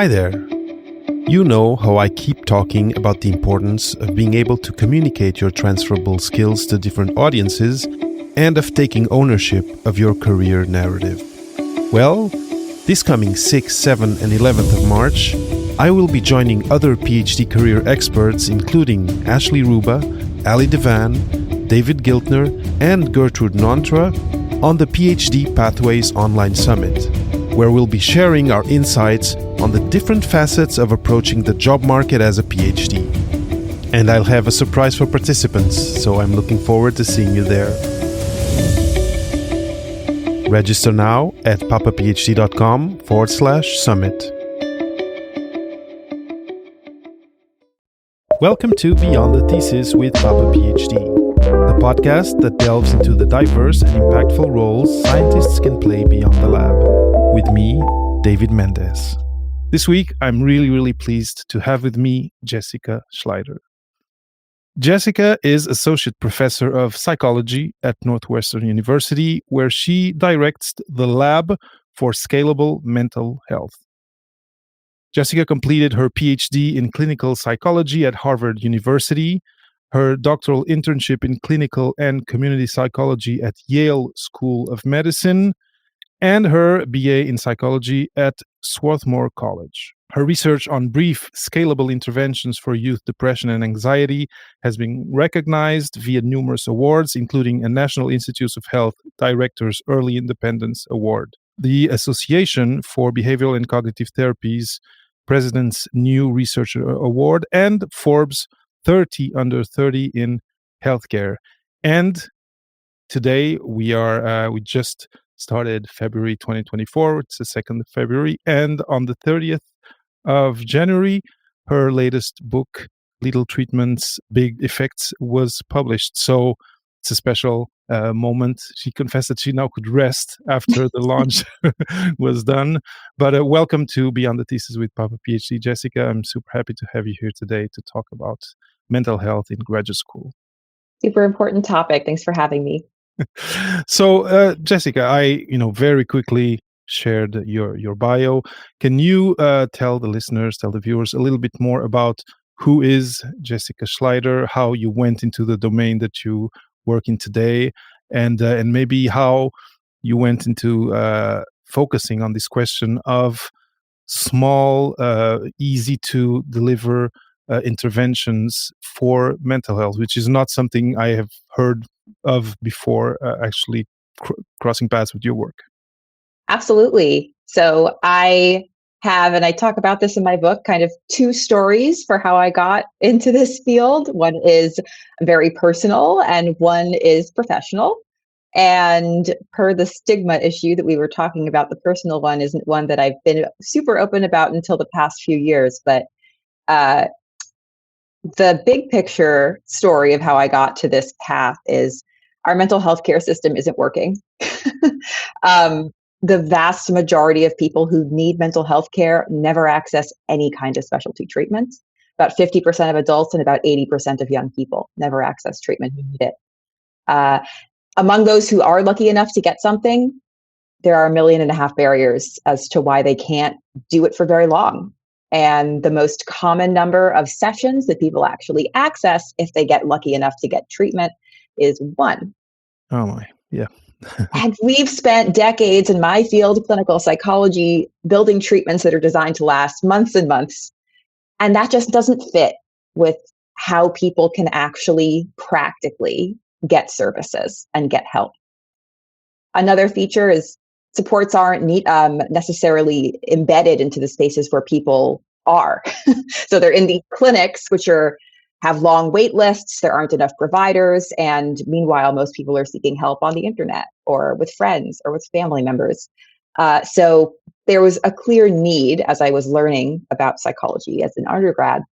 Hi there. You know how I keep talking about the importance of being able to communicate your transferable skills to different audiences and of taking ownership of your career narrative. Well, this coming 6th, 7th, and 11th of March, I will be joining other PhD career experts including Ashley Ruba, Ali Devan, David Giltner, and Gertrude Nontra on the PhD Pathways Online Summit, where we'll be sharing our insights on the different facets of approaching the job market as a PhD. And I'll have a surprise for participants, so I'm looking forward to seeing you there. Register now at papaphd.com/summit. Welcome to Beyond the Thesis with Papa PhD, the podcast that delves into the diverse and impactful roles scientists can play beyond the lab. With me, David Mendes. This week, I'm really pleased to have with me Jessica Schleider. Jessica is Associate Professor of Psychology at Northwestern University, where she directs the Lab for Scalable Mental Health. Jessica completed her PhD in clinical psychology at Harvard University, her doctoral internship in clinical and community psychology at Yale School of Medicine, and her BA in psychology at Swarthmore College. Her research on brief, scalable interventions for youth depression and anxiety has been recognized via numerous awards, including a National Institutes of Health Directors Early Independence Award, the Association for Behavioral and Cognitive Therapies President's New Researcher Award, and Forbes 30 Under 30 in Healthcare. And today we just started February 2024. It's the 2nd of February. And on the 30th of January, her latest book, Little Treatments, Big Effects, was published. So it's a special moment. She confessed that she now could rest after the launch was done. But welcome to Beyond the Thesis with Papa PhD. Jessica, I'm super happy to have you here today to talk about mental health in graduate school. Super important topic. Thanks for having me. So, Jessica, I very quickly shared your bio. Can you tell the viewers a little bit more about who is Jessica Schleider, how you went into the domain that you work in today, and maybe how you went into focusing on this question of small, easy to deliver interventions for mental health, which is not something I have heard of before actually crossing paths with your work. Absolutely. So I have, and I talk about this in my book, kind of two stories for how I got into this field. One is very personal and one is professional. And per the stigma issue that we were talking about, the personal one isn't one that I've been super open about until the past few years. But the big picture story of how I got to this path is our mental health care system isn't working. The vast majority of people who need mental health care never access any kind of specialty treatment. About 50% of adults and about 80% of young people never access treatment who need it. Among those who are lucky enough to get something, there are 1.5 million barriers as to why they can't do it for very long. And the most common number of sessions that people actually access if they get lucky enough to get treatment is 1. Oh my, yeah. And we've spent decades in my field, clinical psychology, building treatments that are designed to last months and months. And that just doesn't fit with how people can actually practically get services and get help. Another feature is supports aren't necessarily embedded into the spaces where people are. So they're in the clinics, which have long wait lists. There aren't enough providers. And meanwhile, most people are seeking help on the internet or with friends or with family members. So there was a clear need, as I was learning about psychology as an undergrad,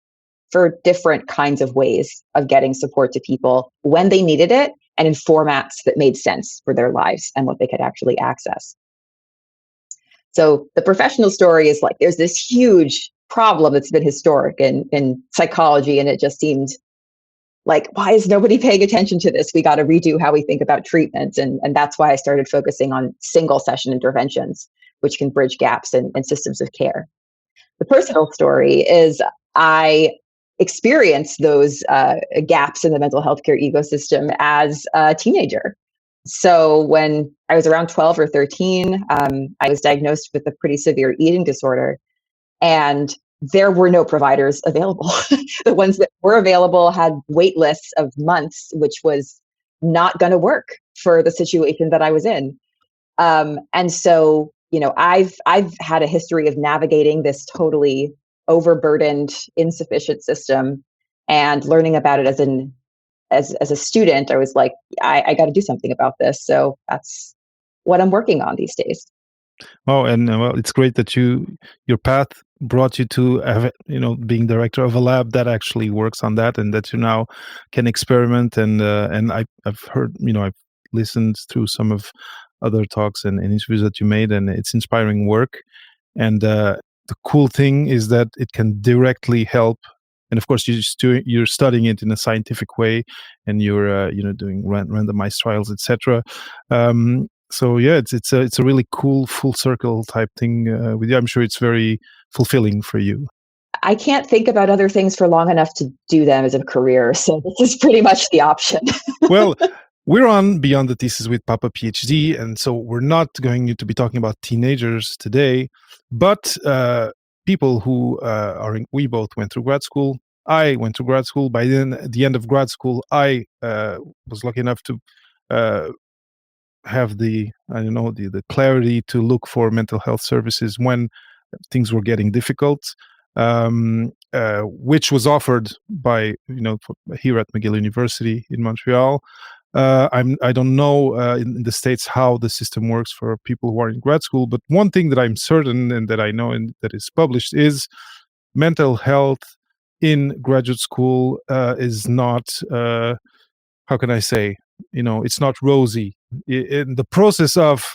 for different kinds of ways of getting support to people when they needed it and in formats that made sense for their lives and what they could actually access. So the professional story is like, there's this huge problem that's been historic in psychology. And it just seemed like, why is nobody paying attention to this? We got to redo how we think about treatment. And that's why I started focusing on single session interventions, which can bridge gaps in systems of care. The personal story is I experienced those gaps in the mental health care ecosystem as a teenager. So when I was around 12 or 13, I was diagnosed with a pretty severe eating disorder, and there were no providers available. The ones that were available had wait lists of months, which was not going to work for the situation that I was in. And so, I've had a history of navigating this totally overburdened, insufficient system, and learning about it as a student. I was like, I got to do something about this. So that's what I'm working on these days. Oh, and well, it's great that your path brought you to being director of a lab that actually works on that, and that you now can experiment. And I've heard, I've listened through some of other talks and interviews that you made, and it's inspiring work. And the cool thing is that it can directly help. And of course, you're studying it in a scientific way, and you're doing randomized trials, etc. So yeah, it's a really cool full circle type thing with you. I'm sure it's very fulfilling for you. I can't think about other things for long enough to do them as a career, so this is pretty much the option. Well, we're on Beyond the Thesis with Papa PhD, and so we're not going to be talking about teenagers today, but people who we both went through grad school. I went to grad school. By then, at the end of grad school, I was lucky enough to have the clarity to look for mental health services when things were getting difficult, which was offered by here at McGill University in Montreal. I don't know in the States how the system works for people who are in grad school, but one thing that I'm certain and that I know and that is published is mental health in graduate school is not, how can I say, it's not rosy. In the process of,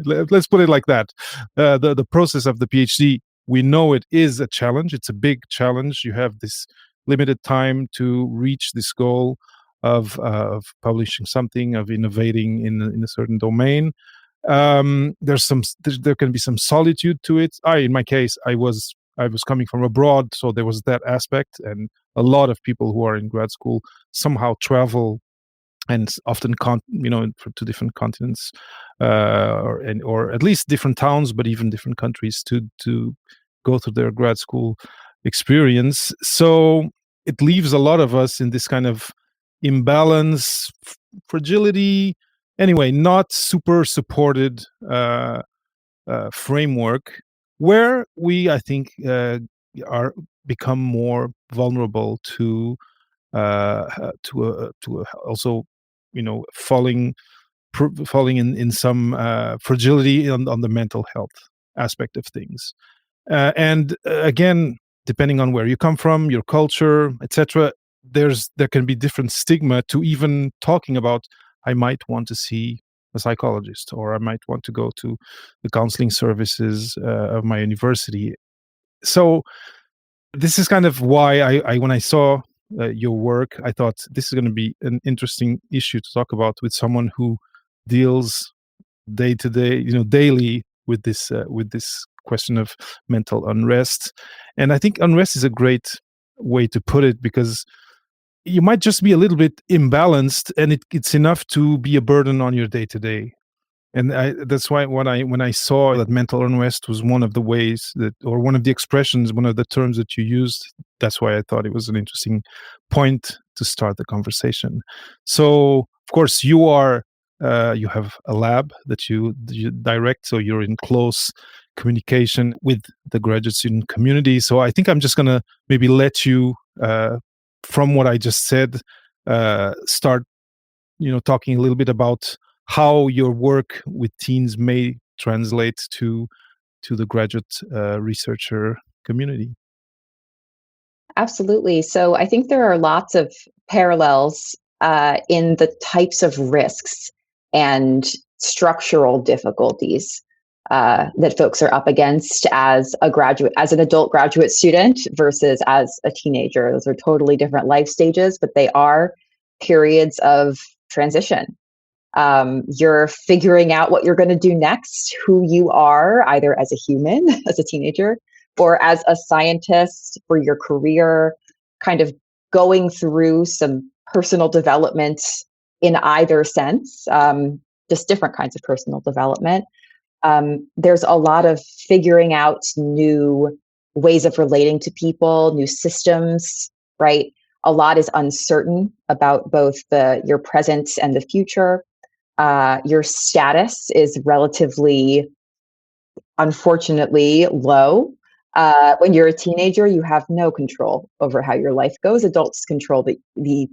let's put it like that, the process of the PhD, we know it is a challenge. It's a big challenge. You have this limited time to reach this goal of publishing something, of innovating in a certain domain. There can be some solitude to it. In my case, I was coming from abroad, so there was that aspect, and a lot of people who are in grad school somehow travel, and often to different continents, or at least different towns, but even different countries to go through their grad school experience. So it leaves a lot of us in this kind of imbalance, fragility, anyway, not super supported framework where we, I think, are become more vulnerable to also falling in some fragility on the mental health aspect of things. And again, depending on where you come from, your culture, etc., there can be different stigma to even talking about, I might want to see a psychologist, or I might want to go to the counseling services of my university. So this is kind of why I when I saw your work, I thought this is going to be an interesting issue to talk about with someone who deals day to day, daily with this question of mental unrest. And I think unrest is a great way to put it, because you might just be a little bit imbalanced, and it's enough to be a burden on your day to day. And that's why when I saw that mental unrest was one of the ways that, or one of the expressions, one of the terms that you used, that's why I thought it was an interesting point to start the conversation. So, of course, you have a lab that you direct, so you're in close communication with the graduate student community. So I think I'm just going to maybe let you, from what I just said, start, talking a little bit about how your work with teens may translate to the graduate researcher community. Absolutely. So I think there are lots of parallels in the types of risks and structural difficulties that folks are up against as an adult graduate student versus as a teenager. Those are totally different life stages, but they are periods of transition. You're figuring out what you're going to do next, who you are, either as a human, as a teenager, or as a scientist for your career, kind of going through some personal development in either sense, just different kinds of personal development. There's a lot of figuring out new ways of relating to people, new systems, right? A lot is uncertain about both your present and the future. Your status is relatively, unfortunately, low. When you're a teenager, you have no control over how your life goes. Adults control the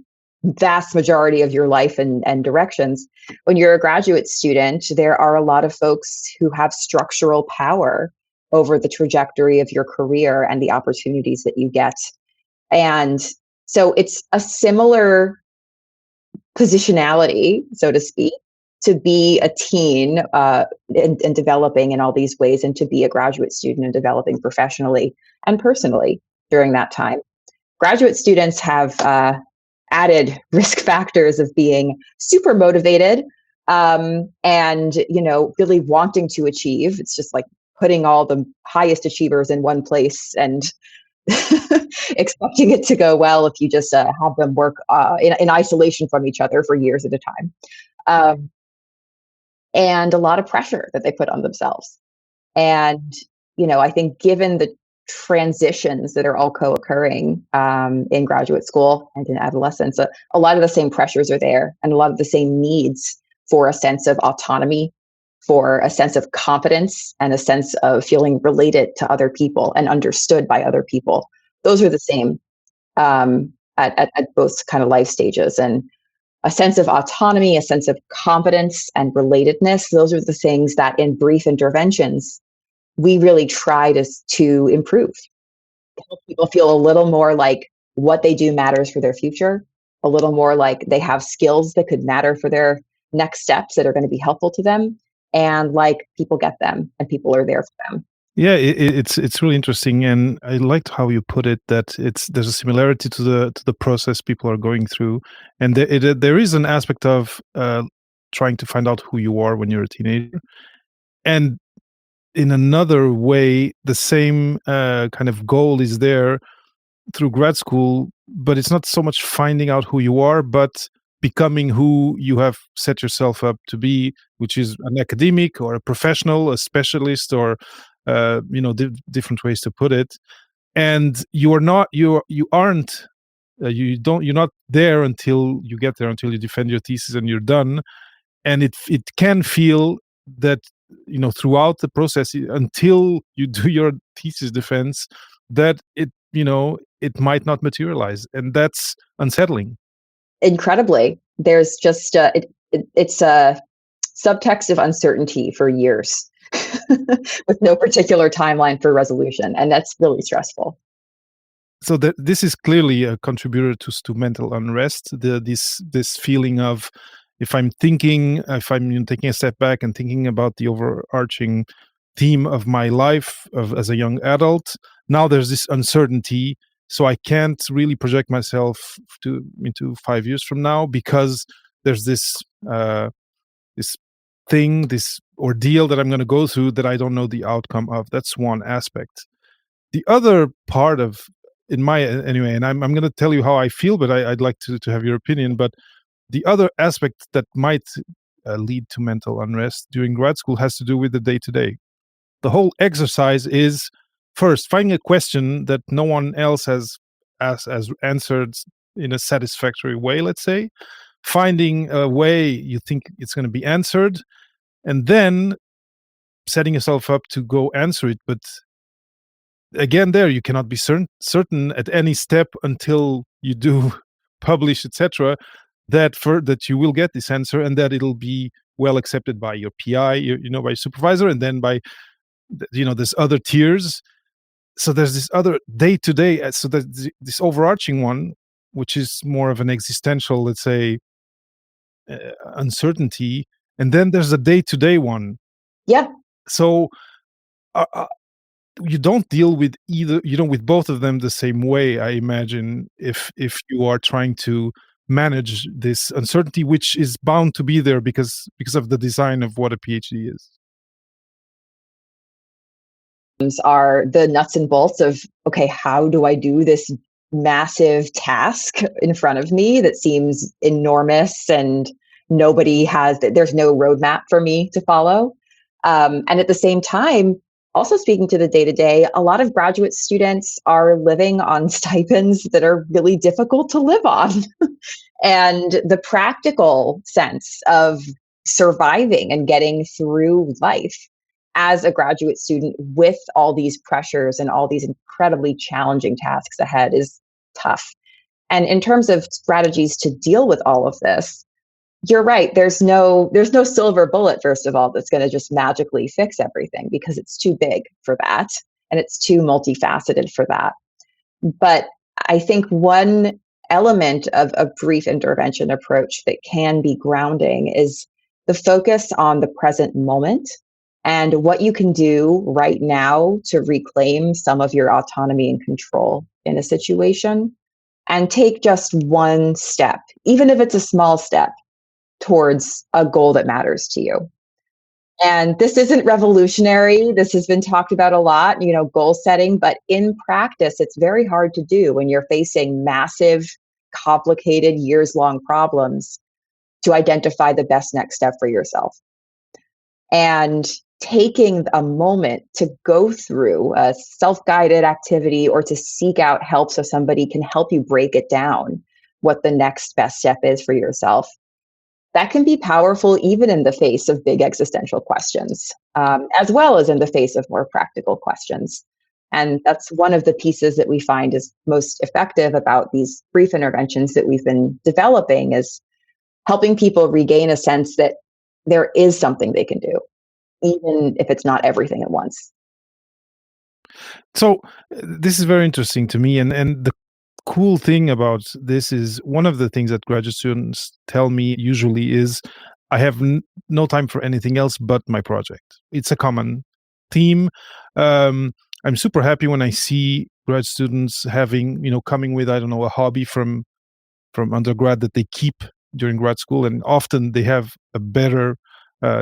vast majority of your life and directions. When you're a graduate student, there are a lot of folks who have structural power over the trajectory of your career and the opportunities that you get. And so it's a similar positionality, so to speak, to be a teen and developing in all these ways, and to be a graduate student and developing professionally and personally during that time. Graduate students have added risk factors of being super motivated and really wanting to achieve. It's just like putting all the highest achievers in one place and expecting it to go well if you just have them work in isolation from each other for years at a time. And a lot of pressure that they put on themselves. And, I think given the transitions that are all co-occurring in graduate school and in adolescence, a lot of the same pressures are there, and a lot of the same needs for a sense of autonomy, for a sense of competence, and a sense of feeling related to other people and understood by other people. Those are the same at both kind of life stages. And a sense of autonomy, a sense of competence and relatedness, those are the things that in brief interventions, we really try to improve, to help people feel a little more like what they do matters for their future, a little more like they have skills that could matter for their next steps that are going to be helpful to them, and like people get them and people are there for them. Yeah, it's really interesting, and I liked how you put it, that there's a similarity to the process people are going through, and there is an aspect of trying to find out who you are when you're a teenager, and in another way, the same kind of goal is there through grad school, but it's not so much finding out who you are, but becoming who you have set yourself up to be, which is an academic or a professional, a specialist, or different ways to put it. And you aren't you're not there until you get there, until you defend your thesis and you're done. And it can feel that throughout the process, until you do your thesis defense, that it might not materialize, and that's unsettling. Incredibly, there's just it's a subtext of uncertainty for years with no particular timeline for resolution, and that's really stressful. So this is clearly a contributor to mental unrest. This feeling of, if I'm taking a step back and thinking about the overarching theme of my life as a young adult, now there's this uncertainty, so I can't really project myself into 5 years from now, because there's this this ordeal that I'm going to go through that I don't know the outcome of. That's one aspect. The other part of, in my anyway, and I'm going to tell you how I feel, but I'd like to have your opinion. But the other aspect that might lead to mental unrest during grad school has to do with the day to day. The whole exercise is, first, finding a question that no one else has answered in a satisfactory way, let's say, finding a way you think it's going to be answered, and then setting yourself up to go answer it. But again, there you cannot be certain at any step until you do publish, etc., that you will get this answer, and that it'll be well accepted by your PI, by your supervisor, and then by there's other tiers. So there's this other day to day. So there's this overarching one, which is more of an existential, let's say, uncertainty, and then there's a day to day one. Yeah. So you don't deal with with both of them the same way, I imagine, if you are trying to manage this uncertainty, which is bound to be there because of the design of what a PhD is. are the nuts and bolts of, okay, how do I do this massive task in front of me that seems enormous and there's no roadmap for me to follow. And at the same time, also speaking to the day to day, a lot of graduate students are living on stipends that are really difficult to live on. And the practical sense of surviving and getting through life as a graduate student with all these pressures and all these incredibly challenging tasks ahead is tough. And in terms of strategies to deal with all of this, you're right. There's no silver bullet, first of all, that's going to just magically fix everything, because it's too big for that and it's too multifaceted for that. But I think one element of a brief intervention approach that can be grounding is the focus on the present moment and what you can do right now to reclaim some of your autonomy and control in a situation, and take just one step, even if it's a small step, towards a goal that matters to you. And this isn't revolutionary. This has been talked about a lot, goal setting, but in practice, it's very hard to do when you're facing massive, complicated, years-long problems to identify the best next step for yourself. And taking a moment to go through a self-guided activity or to seek out help so somebody can help you break it down, what the next best step is for yourself, that can be powerful even in the face of big existential questions, as well as in the face of more practical questions. And that's one of the pieces that we find is most effective about these brief interventions that we've been developing, is helping people regain a sense that there is something they can do, even if it's not everything at once. So this is very interesting to me. And the cool thing about this is, one of the things that graduate students tell me usually is, I have no time for anything else but my project. It's a common theme. I'm super happy when I see grad students having, coming with, I don't know, a hobby from undergrad that they keep during grad school. And often they have a better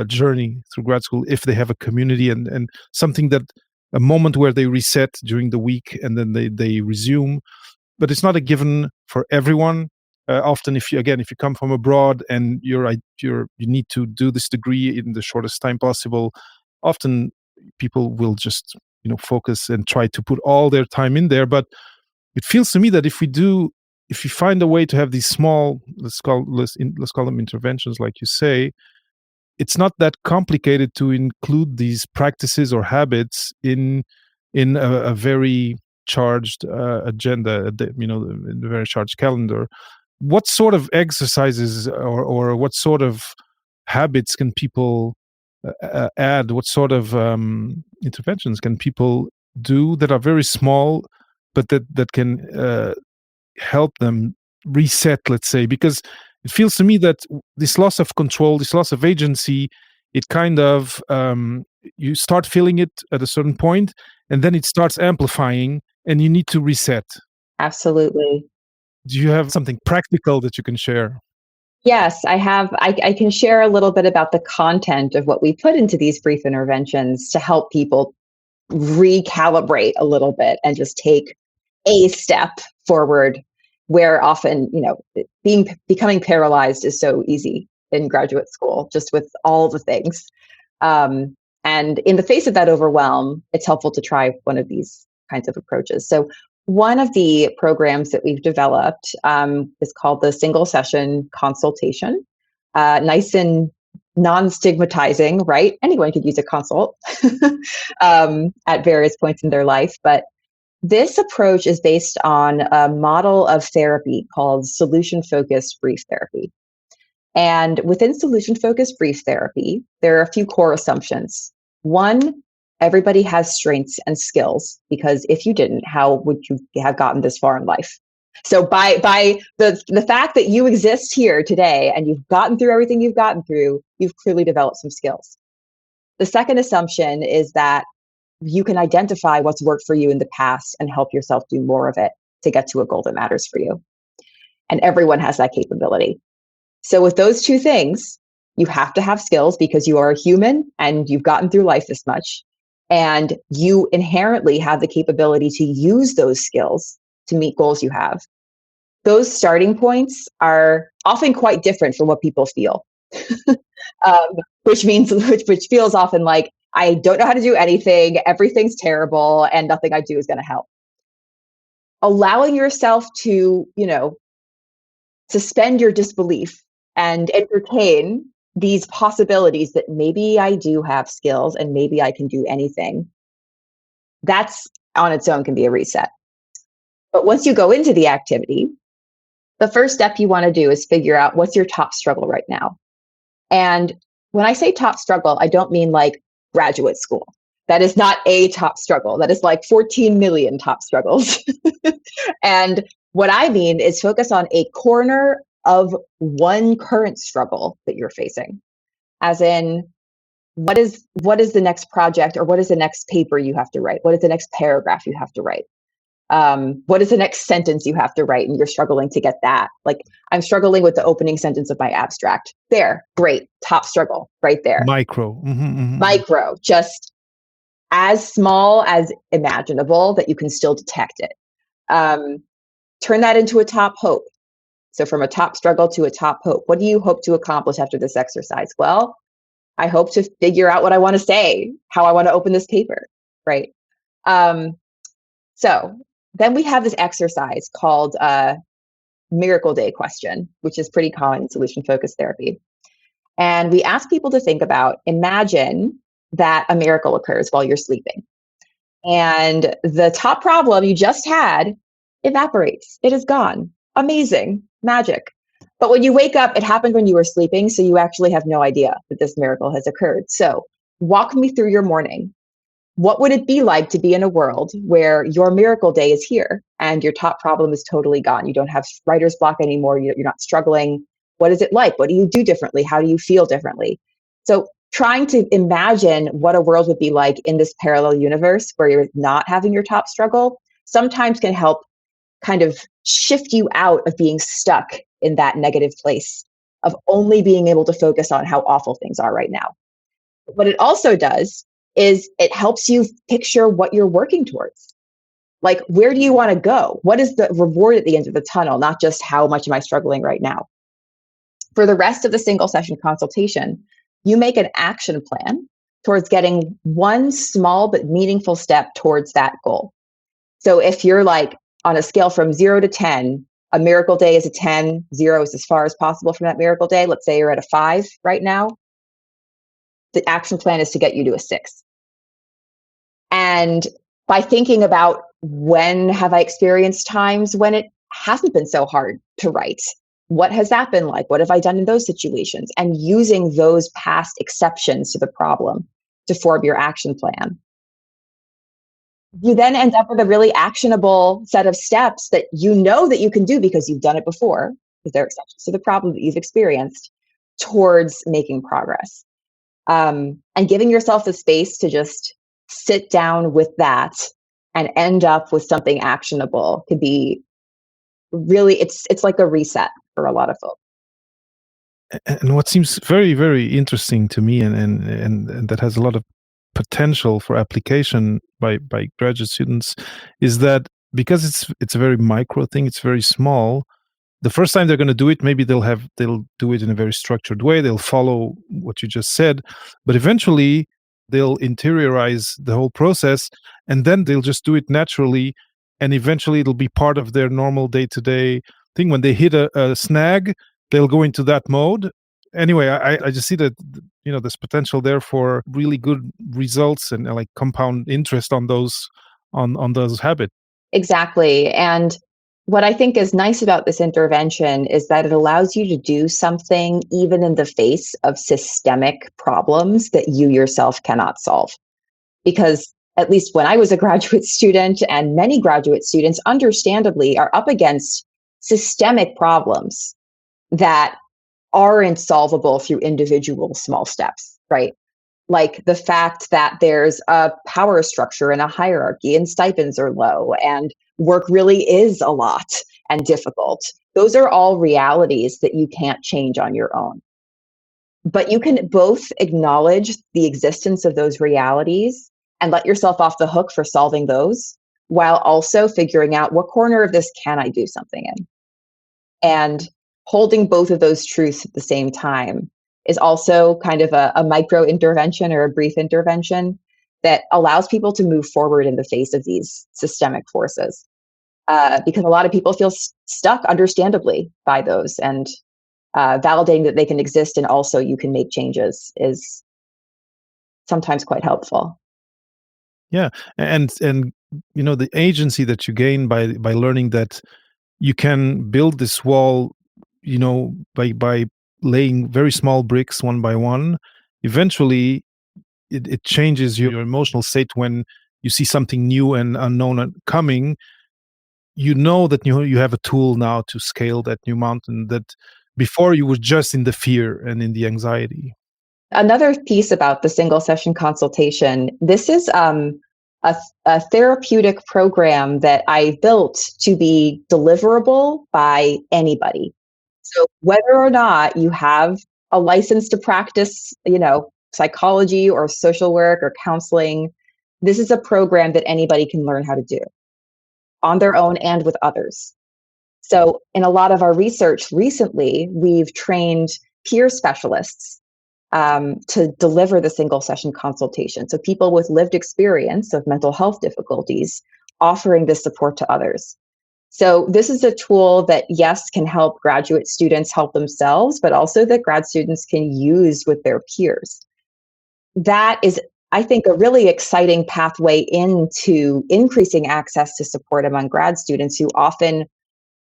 journey through grad school if they have a community and something, that a moment where they reset during the week and then they resume. But it's not a given for everyone. Often, if you come from abroad and you need to do this degree in the shortest time possible, often people will just focus and try to put all their time in there. But it feels to me that if you find a way to have these small, let's call them interventions, like you say, it's not that complicated to include these practices or habits in a very charged agenda, in a very charged calendar. What sort of exercises or what sort of habits can people add? What sort of interventions can people do that are very small, but that can help them reset, let's say? Because it feels to me that this loss of control, this loss of agency, it kind of, you start feeling it at a certain point, and then it starts amplifying, and you need to reset. Absolutely. Do you have something practical that you can share? Yes, I have. I can share a little bit about the content of what we put into these brief interventions to help people recalibrate a little bit and just take a step forward, where often, becoming paralyzed is so easy in graduate school, just with all the things. And in the face of that overwhelm, it's helpful to try one of these kinds of approaches. So one of the programs that we've developed is called the single session consultation. Nice and non-stigmatizing, right? Anyone could use a consult at various points in their life. But this approach is based on a model of therapy called solution-focused brief therapy. And within solution-focused brief therapy, there are a few core assumptions. One, everybody has strengths and skills, because if you didn't, how would you have gotten this far in life? So by the fact that you exist here today and you've gotten through everything you've gotten through, you've clearly developed some skills. The second assumption is that you can identify what's worked for you in the past and help yourself do more of it to get to a goal that matters for you. And everyone has that capability. So with those two things, you have to have skills because you are a human and you've gotten through life this much. And you inherently have the capability to use those skills to meet goals you have. Those starting points are often quite different from what people feel, um, which feels often like, I don't know how to do anything, everything's terrible, and nothing I do is going to help. Allowing yourself to, suspend your disbelief and entertain these possibilities that maybe I do have skills and maybe I can do anything, that's on its own can be a reset. But once you go into the activity, the first step you want to do is figure out what's your top struggle right now. And when I say top struggle, I don't mean like graduate school. That is not a top struggle. That is like 14 million top struggles. And what I mean is focus on a corner of one current struggle that you're facing. As in, what is the next project, or what is the next paper you have to write? What is the next paragraph you have to write? What is the next sentence you have to write? And you're struggling to get that. Like, I'm struggling with the opening sentence of my abstract. There, great, top struggle right there. Micro. Micro, just as small as imaginable that you can still detect it. Turn that into a top hope. So from a top struggle to a top hope. What do you hope to accomplish after this exercise? Well, I hope to figure out what I want to say, how I want to open this paper, right? So then we have this exercise called Miracle Day question, which is pretty common in solution-focused therapy. And we ask people to think about, imagine that a miracle occurs while you're sleeping. And the top problem you just had evaporates. It is gone. Amazing. Magic. But when you wake up, it happened when you were sleeping, so you actually have no idea that this miracle has occurred. So walk me through your morning. What would it be like to be in a world where your miracle day is here and your top problem is totally gone? You don't have writer's block anymore. You're not struggling. What is it like? What do you do differently? How do you feel differently? So trying to imagine what a world would be like in this parallel universe where you're not having your top struggle sometimes can help kind of shift you out of being stuck in that negative place of only being able to focus on how awful things are right now. What it also does is it helps you picture what you're working towards. Like, where do you want to go? What is the reward at the end of the tunnel? Not just how much am I struggling right now? For the rest of the single session consultation, you make an action plan towards getting one small but meaningful step towards that goal. So if you're like on a scale from 0 to 10, a miracle day is a 10, 0 is as far as possible from that miracle day. Let's say you're at a 5 right now. The action plan is to get you to a 6. And by thinking about, when have I experienced times when it hasn't been so hard to write? What has that been like? What have I done in those situations? And using those past exceptions to the problem to form your action plan. You then end up with a really actionable set of steps that you know that you can do because you've done it before, because they're exceptions to the problem that you've experienced, towards making progress. And giving yourself the space to just sit down with that and end up with something actionable could be really, it's like a reset for a lot of folks. And what seems very, very interesting to me, and that has a lot of potential for application by graduate students, is that because it's a very micro thing, it's very small. The first time they're going to do it, maybe they'll do it in a very structured way. They'll follow what you just said, but eventually they'll interiorize the whole process, and then they'll just do it naturally, and eventually it'll be part of their normal day-to-day thing. When they hit a snag, they'll go into that mode. Anyway, I just see that, there's potential there for really good results and like compound interest on those habits. Exactly. And what I think is nice about this intervention is that it allows you to do something even in the face of systemic problems that you yourself cannot solve. Because at least when I was a graduate student, and many graduate students understandably are up against systemic problems that aren't solvable through individual small steps, right? Like the fact that there's a power structure and a hierarchy and stipends are low and work really is a lot and difficult. Those are all realities that you can't change on your own. But you can both acknowledge the existence of those realities and let yourself off the hook for solving those, while also figuring out what corner of this can I do something in. And holding both of those truths at the same time is also kind of a micro intervention or a brief intervention that allows people to move forward in the face of these systemic forces. Because a lot of people feel stuck, understandably, by those. And validating that they can exist and also you can make changes is sometimes quite helpful. Yeah, and the agency that you gain by learning that you can build this wall, by laying very small bricks one by one. Eventually, it changes your emotional state when you see something new and unknown coming. You know that you have a tool now to scale that new mountain that before you were just in the fear and in the anxiety. Another piece about the single session consultation, this is a therapeutic program that I built to be deliverable by anybody. So whether or not you have a license to practice, psychology or social work or counseling, this is a program that anybody can learn how to do on their own and with others. So in a lot of our research recently, we've trained peer specialists to deliver the single session consultation. So people with lived experience of mental health difficulties offering this support to others. So this is a tool that, yes, can help graduate students help themselves, but also that grad students can use with their peers. That is, I think, a really exciting pathway into increasing access to support among grad students who often,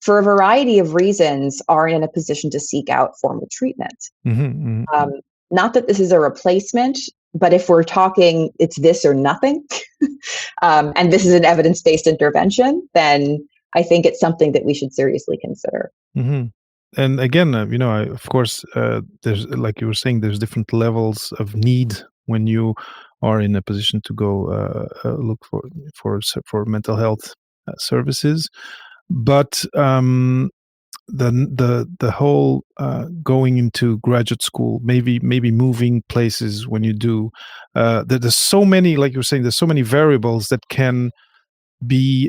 for a variety of reasons, are in a position to seek out formal treatment. Mm-hmm, mm-hmm. Not that this is a replacement, but if we're talking it's this or nothing, and this is an evidence-based intervention, then I think it's something that we should seriously consider. Mm-hmm. And again, of course, there's, like you were saying, there's different levels of need when you are in a position to go look for mental health services. But the whole going into graduate school, maybe moving places when you do, there's so many, like you were saying, there's so many variables that can be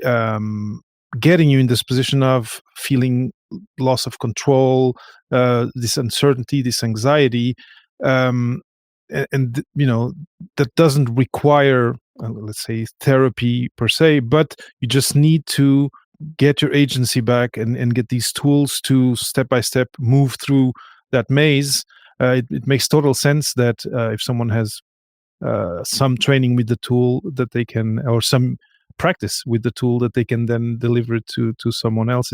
getting you in this position of feeling loss of control, this uncertainty, this anxiety, and that doesn't require, let's say, therapy per se, but you just need to get your agency back and get these tools to step by step move through that maze. It makes total sense that if someone has some training with the tool that they can, or some practice with the tool that they can then deliver it to someone else.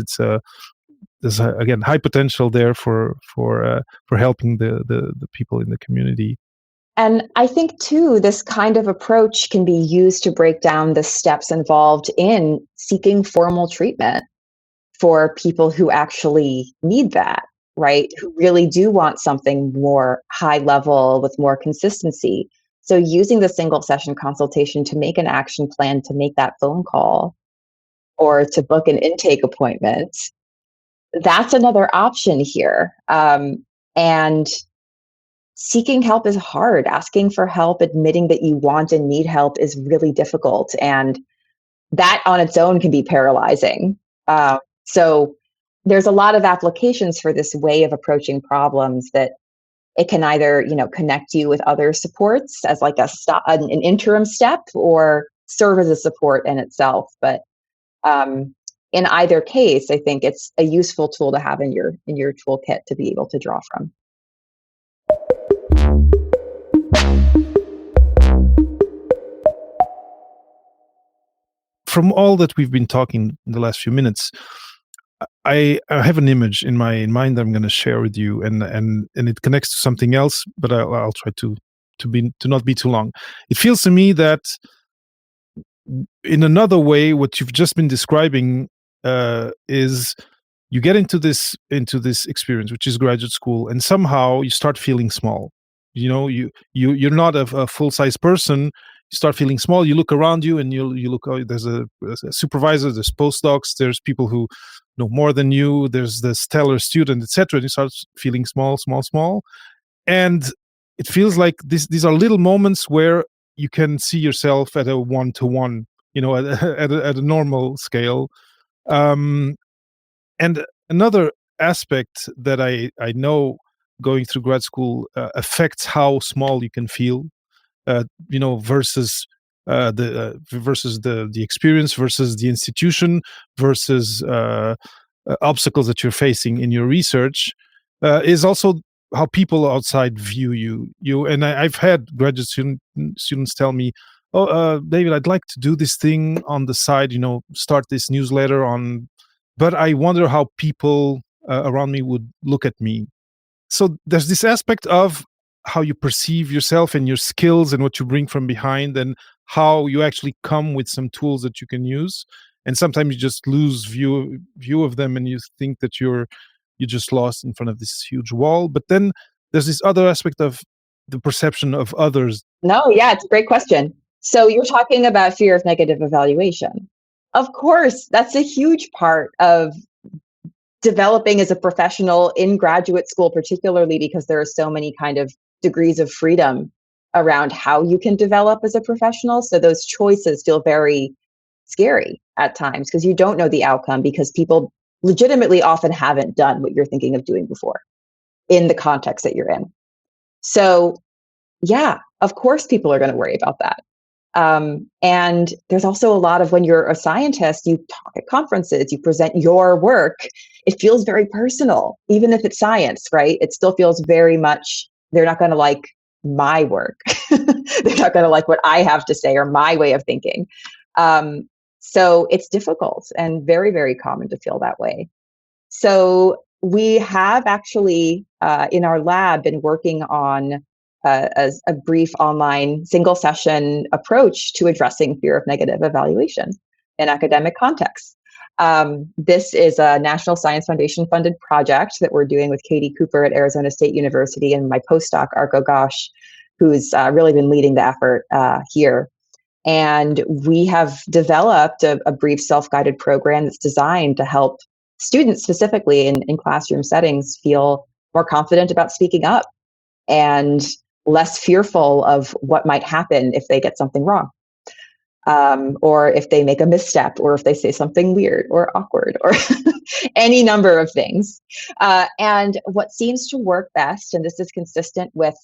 There's again high potential there for helping the people in the community. And I think too, this kind of approach can be used to break down the steps involved in seeking formal treatment for people who actually need that, right? Who really do want something more high level with more consistency. So using the single session consultation to make an action plan, to make that phone call or to book an intake appointment, that's another option here. And seeking help is hard. Asking for help, admitting that you want and need help is really difficult. And that on its own can be paralyzing. So there's a lot of applications for this way of approaching problems that it can either, connect you with other supports as like an interim step, or serve as a support in itself. But in either case, I think it's a useful tool to have in your toolkit to be able to draw from. From all that we've been talking in the last few minutes, I have an image in my mind that I'm going to share with you, and it connects to something else, but I'll try to not be too long. It feels to me that in another way, what you've just been describing is you get into this experience, which is graduate school, and somehow you start feeling small. You're not a full-size person. You start feeling small. You look around you, and you look. Oh, there's a supervisor. There's postdocs. There's people who know more than you. There's the stellar student, etc. And you start feeling small, and it feels like these are little moments where you can see yourself at a 1-to-1, at a normal scale. And another aspect that I know going through grad school affects how small you can feel, versus the experience, versus the institution, versus obstacles that you're facing in your research, is also how people outside view you. And I've had graduate students tell me, "Oh, David, I'd like to do this thing on the side, start this newsletter on, but I wonder how people around me would look at me." So there's this aspect of how you perceive yourself and your skills and what you bring from behind, and how you actually come with some tools that you can use. And sometimes you just lose view of them, and you think that you're just lost in front of this huge wall. But then there's this other aspect of the perception of others. No, yeah, it's a great question. So you're talking about fear of negative evaluation. Of course, that's a huge part of developing as a professional in graduate school, particularly because there are so many kind of degrees of freedom around how you can develop as a professional. So those choices feel very scary at times because you don't know the outcome, because people legitimately often haven't done what you're thinking of doing before in the context that you're in. So yeah, of course people are going to worry about that. And there's also a lot of, when you're a scientist, you talk at conferences, you present your work, it feels very personal, even if it's science, right? It still feels very much, they're not going to like my work. They're not going to like what I have to say or my way of thinking. So it's difficult and very, very common to feel that way. So we have actually in our lab been working on as a brief online single session approach to addressing fear of negative evaluation in academic contexts. This is a National Science Foundation funded project that we're doing with Katie Cooper at Arizona State University and my postdoc, Arko Ghosh, who's really been leading the effort here. And we have developed a brief self-guided program that's designed to help students specifically in classroom settings feel more confident about speaking up and less fearful of what might happen if they get something wrong, or if they make a misstep, or if they say something weird or awkward, or any number of things. And what seems to work best, and this is consistent with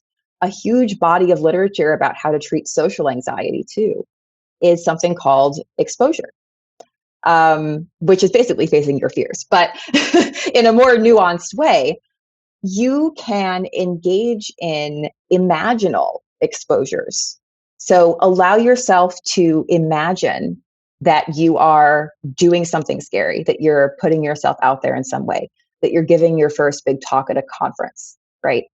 a huge body of literature about how to treat social anxiety too, is something called exposure, which is basically facing your fears, but in a more nuanced way. You can engage in imaginal exposures. So allow yourself to imagine that you are doing something scary, that you're putting yourself out there in some way, that you're giving your first big talk at a conference, right?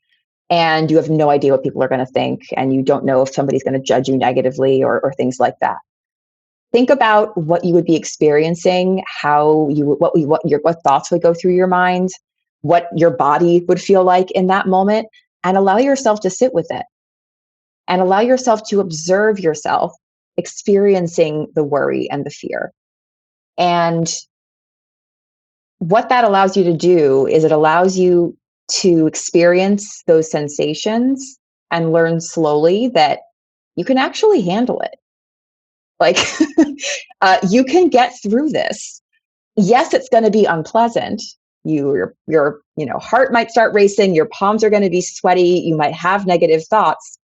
And you have no idea what people are going to think, and you don't know if somebody's going to judge you negatively or things like that. Think about what you would be experiencing, what thoughts would go through your mind, what your body would feel like in that moment, and allow yourself to sit with it and allow yourself to observe yourself experiencing the worry and the fear. And what that allows you to do is it allows you to experience those sensations and learn slowly that you can actually handle it. Like, you can get through this. Yes, it's going to be unpleasant. Your heart might start racing, your palms are going to be sweaty, you might have negative thoughts,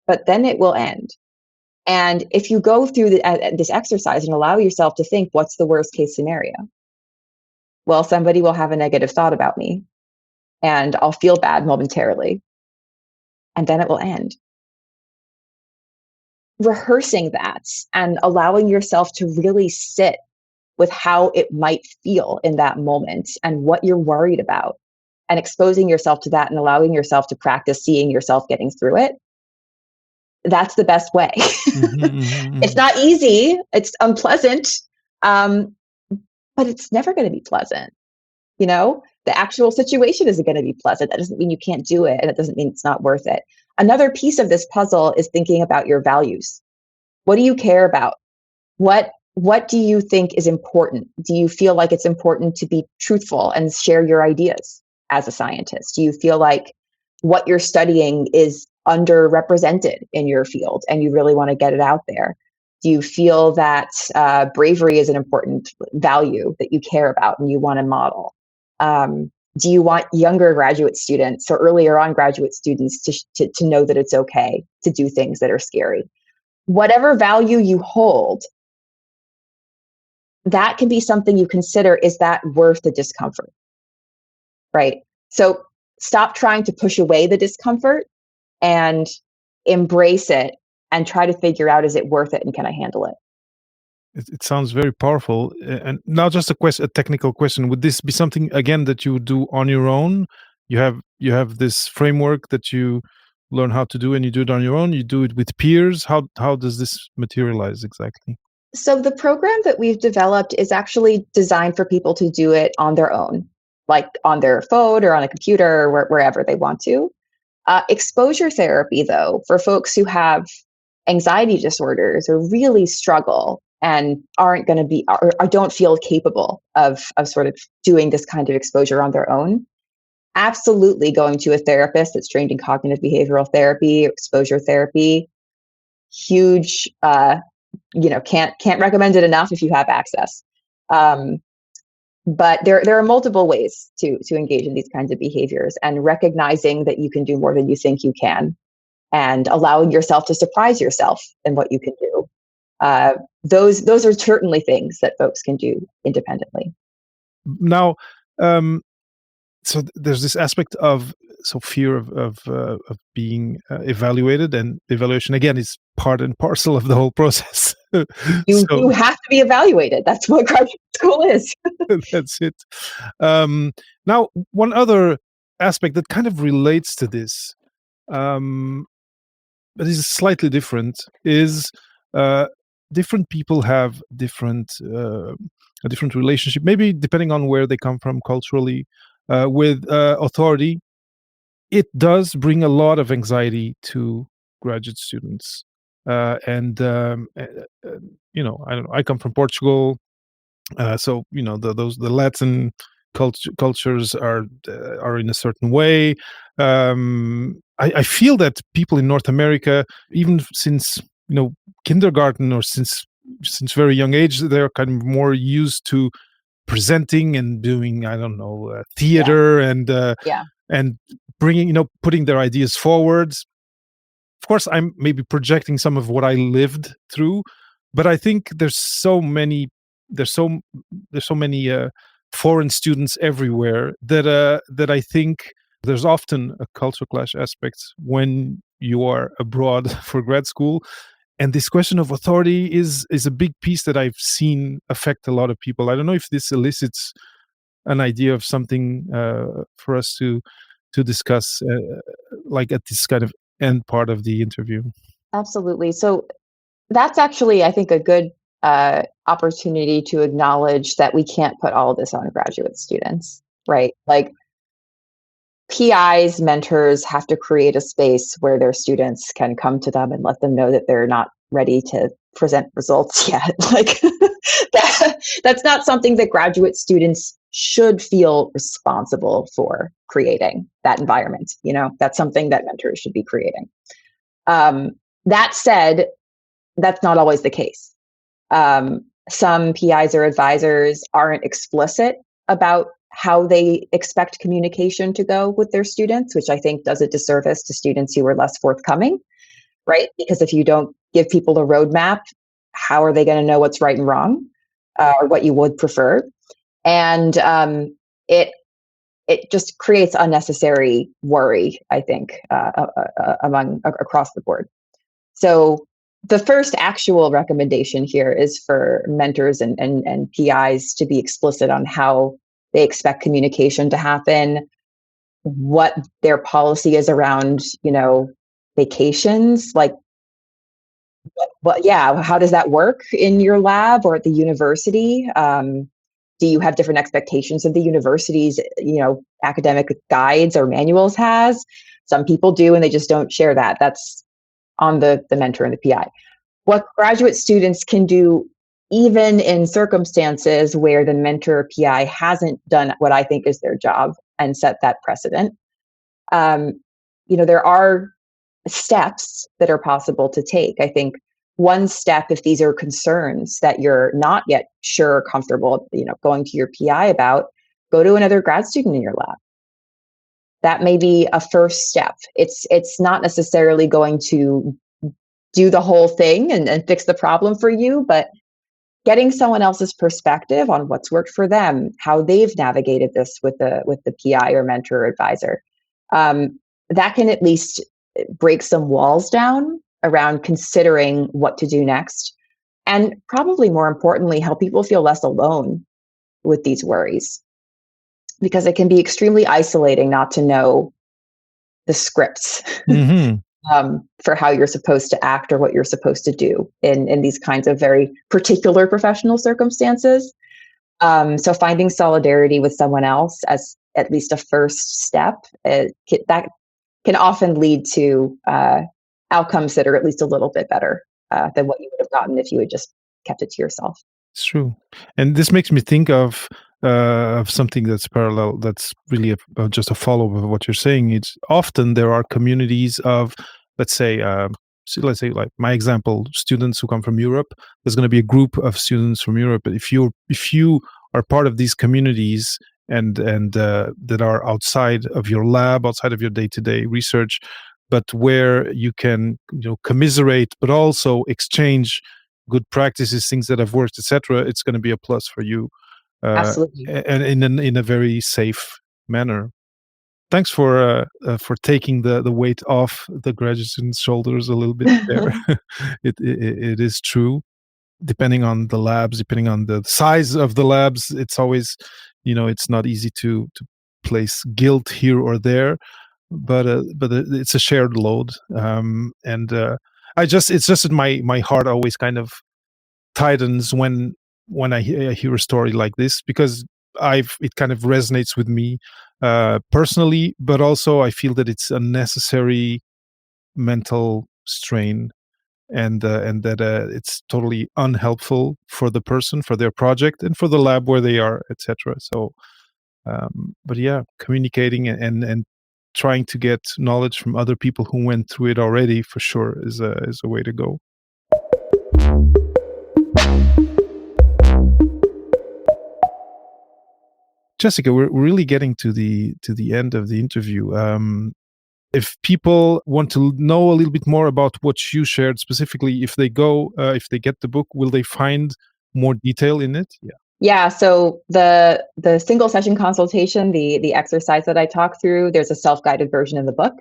but then it will end. And if you go through this exercise and allow yourself to think, what's the worst case scenario? Well, somebody will have a negative thought about me and I'll feel bad momentarily, and then it will end. Rehearsing that and allowing yourself to really sit with how it might feel in that moment and what you're worried about, and exposing yourself to that and allowing yourself to practice seeing yourself getting through it. That's the best way. It's not easy. It's unpleasant. But it's never going to be pleasant. The actual situation isn't going to be pleasant. That doesn't mean you can't do it. And it doesn't mean it's not worth it. Another piece of this puzzle is thinking about your values. What do you care about? What do you think is important? Do you feel like it's important to be truthful and share your ideas as a scientist? Do you feel like what you're studying is underrepresented in your field and you really want to get it out there? Do you feel that bravery is an important value that you care about and you want to model? Do you want younger graduate students or earlier on graduate students to know that it's okay to do things that are scary? Whatever value you hold, that can be something you consider, is that worth the discomfort, right? So stop trying to push away the discomfort and embrace it and try to figure out, is it worth it and can I handle it? It sounds very powerful. And now just a technical question. Would this be something, again, that you would do on your own? You have this framework that you learn how to do and you do it on your own? You do it with peers? How does this materialize exactly? So the program that we've developed is actually designed for people to do it on their own, like on their phone or on a computer or wherever they want to. Exposure therapy, though, for folks who have anxiety disorders or really struggle and aren't going to be or don't feel capable of sort of doing this kind of exposure on their own, absolutely going to a therapist that's trained in cognitive behavioral therapy, exposure therapy, huge. Can't recommend it enough if you have access. But there are multiple ways to engage in these kinds of behaviors, and recognizing that you can do more than you think you can, and allowing yourself to surprise yourself in what you can do. Those are certainly things that folks can do independently. Now, so there's this aspect of fear of being evaluated, and evaluation again is part and parcel of the whole process. You have to be evaluated. That's what graduate school is. That's it. Now, one other aspect that kind of relates to this, but is slightly different, is different people have a different relationship, maybe depending on where they come from culturally, with authority. It does bring a lot of anxiety to graduate students, and I don't know. I come from Portugal, so the Latin cultures are in a certain way. I feel that people in North America, even since kindergarten or since very young age, they're kind of more used to presenting and doing, I don't know, theater and bringing, putting their ideas forward. Of course, I'm maybe projecting some of what I lived through, but I think there's so many foreign students everywhere that I think there's often a culture clash aspect when you are abroad for grad school. And this question of authority is a big piece that I've seen affect a lot of people. I don't know if this elicits an idea of something for us to discuss, like at this kind of end part of the interview. Absolutely. So that's actually, I think, a good opportunity to acknowledge that we can't put all of this on graduate students, right? Like, PIs, mentors have to create a space where their students can come to them and let them know that they're not ready to present results yet. Like that's not something that graduate students should feel responsible for creating, that environment. That's something that mentors should be creating. That said, that's not always the case. Some PIs or advisors aren't explicit about how they expect communication to go with their students, which I think does a disservice to students who are less forthcoming, right? Because if you don't give people a roadmap, how are they going to know what's right and wrong, or what you would prefer? And it just creates unnecessary worry, I think, across the board. So the first actual recommendation here is for mentors and PIs to be explicit on how they expect communication to happen, what their policy is around, vacations, like, how does that work in your lab or at the university? Do you have different expectations of the university's, academic guides or manuals has? Some people do, and they just don't share that. That's on the mentor and the PI. What graduate students can do, even in circumstances where the mentor or PI hasn't done what I think is their job and set that precedent. There are steps that are possible to take. I think one step, if these are concerns that you're not yet sure or comfortable, going to your PI about, go to another grad student in your lab. That may be a first step. It's not necessarily going to do the whole thing and fix the problem for you, but getting someone else's perspective on what's worked for them, how they've navigated this with the PI or mentor or advisor, that can at least break some walls down around considering what to do next. And probably more importantly, help people feel less alone with these worries. Because it can be extremely isolating not to know the scripts Mm-hmm. For how you're supposed to act or what you're supposed to do in these kinds of very particular professional circumstances. So finding solidarity with someone else as at least a first step, that can often lead to outcomes that are at least a little bit better than what you would have gotten if you had just kept it to yourself. It's true. And this makes me think of something that's parallel, that's really just a follow-up of what you're saying. It's often there are communities of, let's say, like my example, students who come from Europe. There's going to be a group of students from Europe. But if you are part of these communities and that are outside of your lab, outside of your day-to-day research, but where you can commiserate, but also exchange good practices, things that have worked, etc., it's going to be a plus for you, Absolutely. and in a very safe manner. Thanks for taking the weight off the graduate students' shoulders a little bit there. It is true. Depending on the labs, depending on the size of the labs, it's always, it's not easy to place guilt here or there, but it's a shared load, and it's just that my heart always kind of tightens when I hear a story like this, because it kind of resonates with me personally, but also I feel that it's a necessary mental strain, and that it's totally unhelpful for the person, for their project, and for the lab where they are, etc. So, but yeah, communicating and trying to get knowledge from other people who went through it already, for sure, is a way to go. Jessica, we're really getting to the end of the interview. If people want to know a little bit more about what you shared specifically, if they get the book, will they find more detail in it? Yeah. Yeah. So the single session consultation, the exercise that I talk through, there's a self-guided version in the book.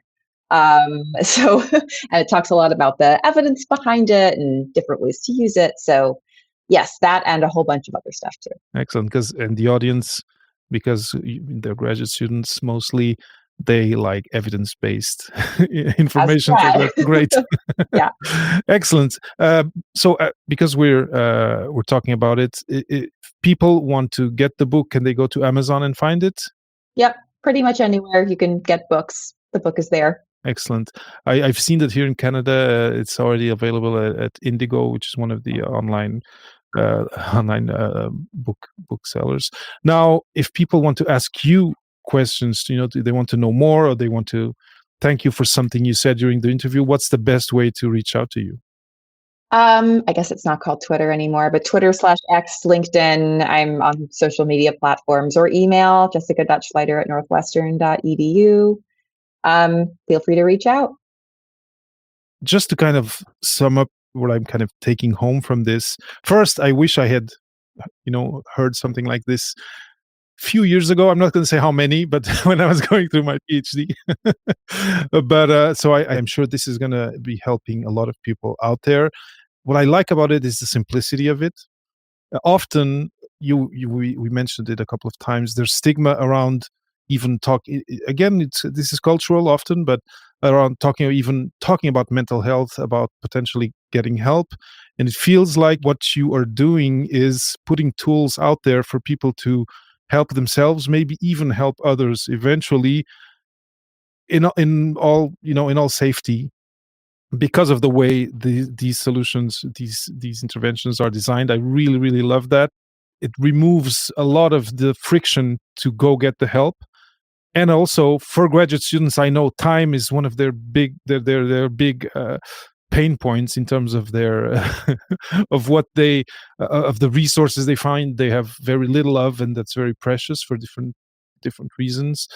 So and it talks a lot about the evidence behind it and different ways to use it. So yes, that and a whole bunch of other stuff too. Excellent. And the audience, because they're graduate students mostly, they like evidence-based information. So that's great. Yeah. Excellent. So because we're talking about it, if people want to get the book, can they go to Amazon and find it? Yep. Pretty much anywhere you can get books, the book is there. Excellent. I've seen that here in Canada. It's already available at Indigo, which is one of the online booksellers. Now, if people want to ask you questions, do they want to know more, or they want to thank you for something you said during the interview, what's the best way to reach out to you? I guess it's not called Twitter anymore, but Twitter/X, LinkedIn. I'm on social media platforms, or email jessica.schleider@northwestern.edu. Feel free to reach out. Just to kind of sum up what I'm kind of taking home from this, first, I wish I had, heard something like this a few years ago. I'm not going to say how many, but when I was going through my PhD. But so I'm sure this is going to be helping a lot of people out there. What I like about it is the simplicity of it. Often, we mentioned it a couple of times, there's stigma around even again, this is cultural often, but around talking about mental health, about potentially getting help. And it feels like what you are doing is putting tools out there for people to help themselves, maybe even help others eventually, in all safety, because of the way these solutions, these interventions are designed. I really, really love that. It removes a lot of the friction to go get the help. And also for graduate students, I know time is one of their big pain points in terms of their of what they of the resources they find they have very little of, and that's very precious for different reasons,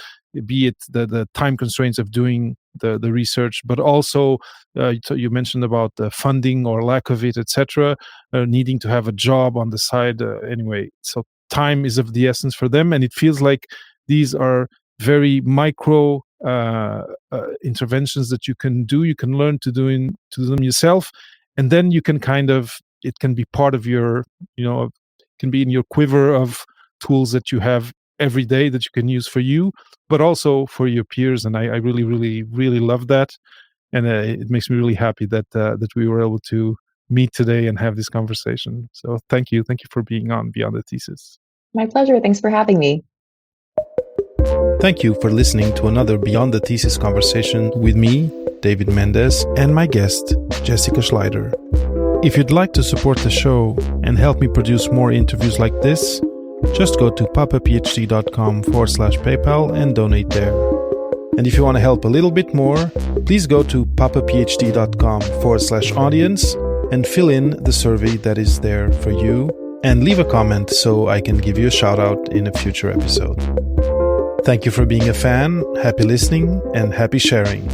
be it the time constraints of doing the research, but also you mentioned about the funding or lack of it, etc., needing to have a job on the side anyway. So time is of the essence for them, and it feels like these are very micro interventions that you can do. You can learn to do them yourself, and then you can it can be part of your, can be in your quiver of tools that you have every day that you can use for you, but also for your peers. And I really, really, really love that, and it makes me really happy that we were able to meet today and have this conversation. So thank you for being on Beyond the Thesis. My pleasure. Thanks for having me. Thank you for listening to another Beyond the Thesis conversation with me, David Mendes, and my guest, Jessica Schleider. If you'd like to support the show and help me produce more interviews like this, just go to papaphd.com/PayPal and donate there. And if you want to help a little bit more, please go to papaphd.com/audience and fill in the survey that is there for you, and leave a comment so I can give you a shout out in a future episode. Thank you for being a fan, happy listening, and happy sharing.